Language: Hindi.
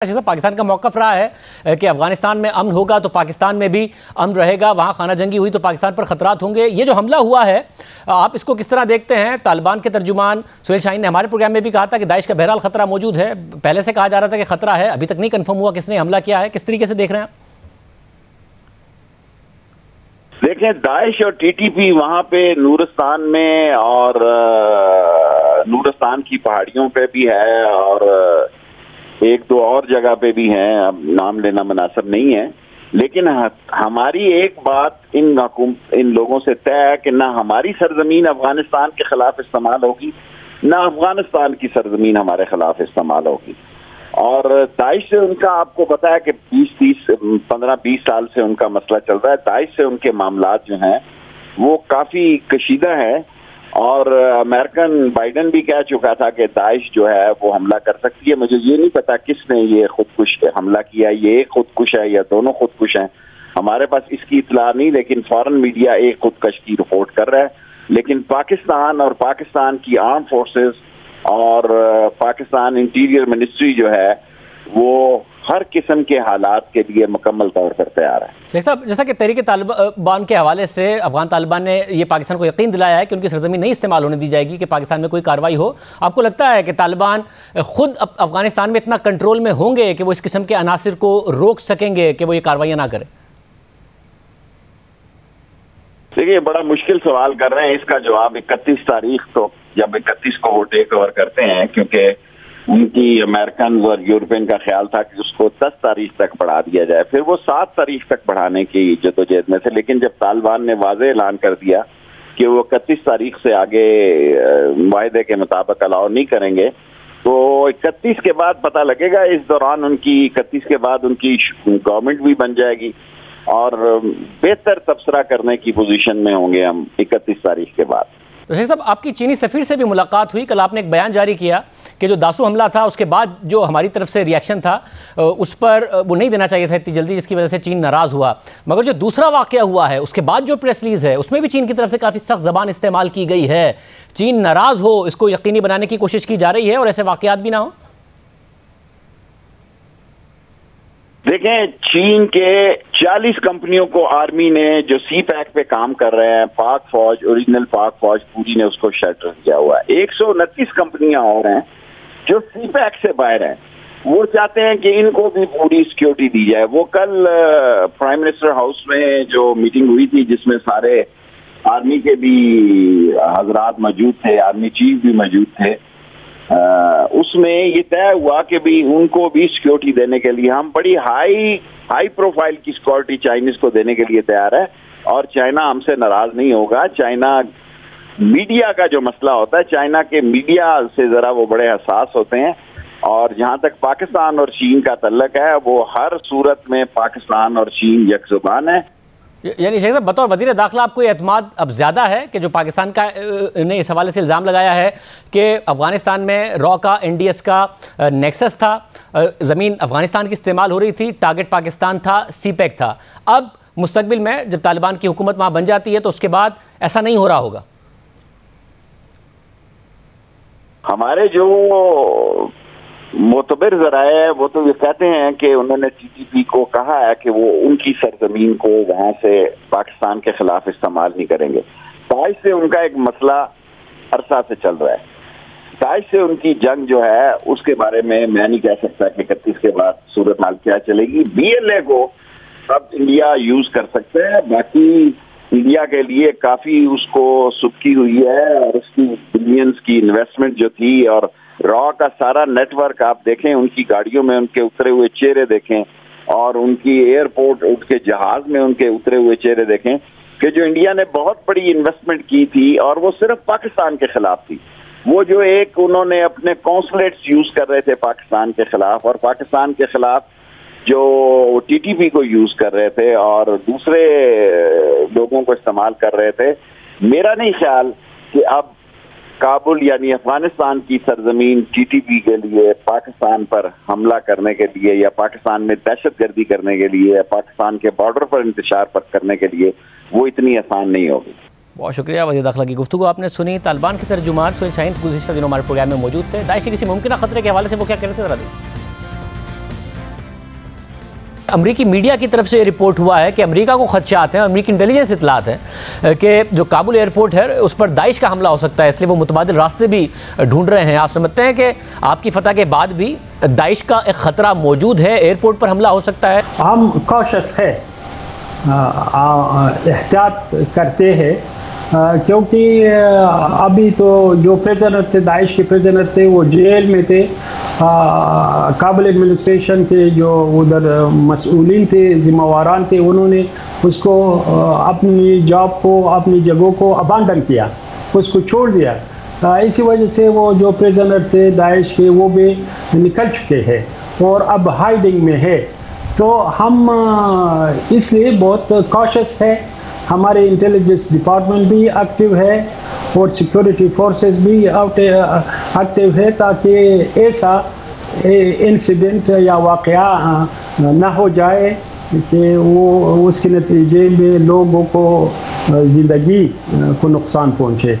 जैसा पाकिस्तान का मौक़िफ़ रहा है कि अफगानिस्तान में अमन होगा तो पाकिस्तान में भी अमन रहेगा, वहाँ खाना जंगी हुई तो पाकिस्तान पर ख़तरात होंगे। ये जो हमला हुआ है आप इसको किस तरह देखते हैं? तालिबान के तर्जुमान सुहेल शाहीन ने हमारे प्रोग्राम में भी कहा था कि दाइश का बहरहाल ख़तरा मौजूद है, पहले से कहा जा रहा था कि ख़तरा है, अभी तक नहीं कन्फर्म हुआ किसने हमला किया है। किस तरीके से देख रहे हैं आप? देखें, दाइश और टीटीपी वहाँ पे नूरस्तान में और नूरस्तान की पहाड़ियों पे भी है और एक दो और जगह पे भी हैं, अब नाम लेना मुनासिब नहीं है। लेकिन हमारी एक बात इन लोगों से तय है कि ना हमारी सरजमीन अफगानिस्तान के खिलाफ इस्तेमाल होगी, ना अफगानिस्तान की सरजमीन हमारे खिलाफ इस्तेमाल होगी। और दाइश से उनका आपको पता है कि 15-20 साल से उनका मसला चल रहा है। दाइश से उनके मामलात जो हैं वो काफ़ी कशीदा है और अमेरिकन बाइडन भी कह चुका था कि दाइश जो है वो हमला कर सकती है। मुझे ये नहीं पता किसने ये खुदकुश हमला किया, ये एक खुदकुश है या दोनों खुदकुश हैं, हमारे पास इसकी इतला नहीं। लेकिन फॉरेन मीडिया एक खुदकश की रिपोर्ट कर रहा है। लेकिन पाकिस्तान और पाकिस्तान की आर्म फोर्सेस और पाकिस्तान इंटीरियर मिनिस्ट्री जो है वो हर किस्म के हालात के लिए मुकम्मल तौर पर तैयार है। शेख साहब, जैसा कि तहरीक तालिबान के हवाले से अफगान तालिबान ने ये पाकिस्तान को यकीन दिलाया है कि उनकी सरजमीन नहीं इस्तेमाल होने दी जाएगी कि पाकिस्तान में कोई कार्रवाई हो, आपको लगता है कि तालिबान खुद अफगानिस्तान में इतना कंट्रोल में होंगे कि वो इस किस्म के अनासिर को रोक सकेंगे कि वो ये कार्रवाइयाँ ना करें? देखिए, बड़ा मुश्किल सवाल कर रहे हैं। इसका जवाब 31 तारीख को, जब 31 को वो टेक ओवर करते हैं, क्योंकि उनकी अमेरिकन और यूरोपियन का ख्याल था कि उसको 10 तारीख तक बढ़ा दिया जाए, फिर वो 7 तारीख तक बढ़ाने की जदोजहद में थे। लेकिन जब तालिबान ने वाज़ेह ऐलान कर दिया कि वो 31 तारीख से आगे वायदे के मुताबिक अलाउ नहीं करेंगे, तो 31 के बाद पता लगेगा। इस दौरान उनकी 31 के बाद उनकी गवर्नमेंट भी बन जाएगी और बेहतर तबसरा करने की पोजीशन में होंगे हम 31 तारीख के बाद। तो शेख साहब, आपकी चीनी सफ़ीर से भी मुलाकात हुई, कल आपने एक बयान जारी किया कि जो दासू हमला था उसके बाद जो हमारी तरफ से रिएक्शन था उस पर वो नहीं देना चाहिए था इतनी जल्दी, जिसकी वजह से चीन नाराज़ हुआ। मगर जो दूसरा वाक़या हुआ है उसके बाद जो प्रेस रिलीज़ है उसमें भी चीन की तरफ से काफ़ी सख्त ज़बान इस्तेमाल की गई है। चीन नाराज़ हो इसको यकीनी बनाने की कोशिश की जा रही है और ऐसे वाक़यात भी ना हो। देखें, चीन के 40 कंपनियों को आर्मी ने जो सी पैक पे काम कर रहे हैं, पाक फौज, ओरिजिनल पाक फौज पूरी ने उसको शटर किया हुआ है। 129 कंपनियां और हैं जो सी पैक से बाहर हैं। वो चाहते हैं कि इनको भी पूरी सिक्योरिटी दी जाए। वो कल प्राइम मिनिस्टर हाउस में जो मीटिंग हुई थी जिसमें सारे आर्मी के भी हजरात मौजूद थे, आर्मी चीफ भी मौजूद थे, उसमें ये तय हुआ कि भी उनको भी सिक्योरिटी देने के लिए हम बड़ी हाई प्रोफाइल की सिक्योरिटी चाइनीज को देने के लिए तैयार है और चाइना हमसे नाराज नहीं होगा। चाइना मीडिया का जो मसला होता है, चाइना के मीडिया से जरा वो बड़े हसास होते हैं और जहां तक पाकिस्तान और चीन का तल्लक है वो हर सूरत में पाकिस्तान और चीन यकजुबान है। यानी शेख साहब, बतौर वज़ीर दाखिला आपको ये एतमाद अब ज़्यादा है कि जो पाकिस्तान का ने इस हवाले से इल्ज़ाम लगाया है कि अफ़गानिस्तान में रॉ का NDS का नेक्सस था, ज़मीन अफ़गानिस्तान की इस्तेमाल हो रही थी, टारगेट पाकिस्तान था, CPEC था। अब मुस्तकबिल में जब तालिबान की हुकूमत वहाँ बन जाती है तो उसके बाद ऐसा नहीं हो रहा होगा। हमारे जो मोतबर ज़राए है वो तो ये कहते हैं कि उन्होंने TTP को कहा है कि वो उनकी सरजमीन को वहां से पाकिस्तान के खिलाफ इस्तेमाल नहीं करेंगे। दाइश से उनका एक मसला अरसा से चल रहा है। दाइश से उनकी जंग जो है उसके बारे में मैं नहीं कह सकता कि 31 के बाद सूरत हाल क्या चलेगी। BLA को अब इंडिया यूज कर सकते हैं, बाकी इंडिया के लिए काफी उसको सुखी हुई है और उसकी बिलियंस की इन्वेस्टमेंट जो थी और रॉ का सारा नेटवर्क आप देखें, उनकी गाड़ियों में उनके उतरे हुए चेहरे देखें और उनकी एयरपोर्ट उनके जहाज में उनके उतरे हुए चेहरे देखें कि जो इंडिया ने बहुत बड़ी इन्वेस्टमेंट की थी और वो सिर्फ पाकिस्तान के खिलाफ थी। वो जो एक उन्होंने अपने कॉन्सुलेट्स यूज कर रहे थे पाकिस्तान के खिलाफ और पाकिस्तान के खिलाफ जो TTP को यूज कर रहे थे और दूसरे लोगों को इस्तेमाल कर रहे थे। मेरा नहीं ख्याल कि अब काबुल यानी अफगानिस्तान की सरजमीन TTP के लिए पाकिस्तान पर हमला करने के लिए या पाकिस्तान में दहशतगर्दी करने के लिए या पाकिस्तान के बॉर्डर पर इंतशार पर करने के लिए वो इतनी आसान नहीं होगी। बहुत शुक्रिया वज़ीर दाखिला की गुफ्तगू आपने सुनी। तालिबान के तर्जुमान सुहेल शाहीन गुज़िश्ता दिनों हमारे प्रोग्राम में मौजूद थे। दाइश के किसी मुमकिन खतरे के हवाले से वो क्या कहते थे, जरा देखिए। अमरीकी मीडिया की तरफ से ये रिपोर्ट हुआ है कि अमेरिका को खदशात हैं, अमरीकी इंटेलिजेंस इतलात है कि जो काबुल एयरपोर्ट है उस पर दाइश का हमला हो सकता है, इसलिए वो मुतबादिल रास्ते भी ढूंढ रहे हैं। आप समझते हैं कि आपकी फतह के बाद भी दाइश का एक ख़तरा मौजूद है, एयरपोर्ट पर हमला हो सकता है? हम कॉशस है, एहतियात करते हैं, क्योंकि अभी तो जो प्रिजनर थे, दाइश के प्रिजनर थे, वो जेल में थे। काबुल एडमिनिस्ट्रेशन के जो उधर मसूलीन थे, जिम्मेवारान थे, उन्होंने उसको अपनी जॉब को, अपनी जगहों को अबांडन किया, उसको छोड़ दिया। इसी वजह से वो जो प्रिजनर थे दाइश के वो भी निकल चुके हैं और अब हाइडिंग में है। तो हम इसलिए बहुत कॉशस है, हमारे इंटेलिजेंस डिपार्टमेंट भी एक्टिव है और सिक्योरिटी फोर्सेस भी एक्टिव है, ताकि ऐसा इंसिडेंट या वाक़या न हो जाए कि वो उसके नतीजे में लोगों को ज़िंदगी को नुकसान पहुँचे।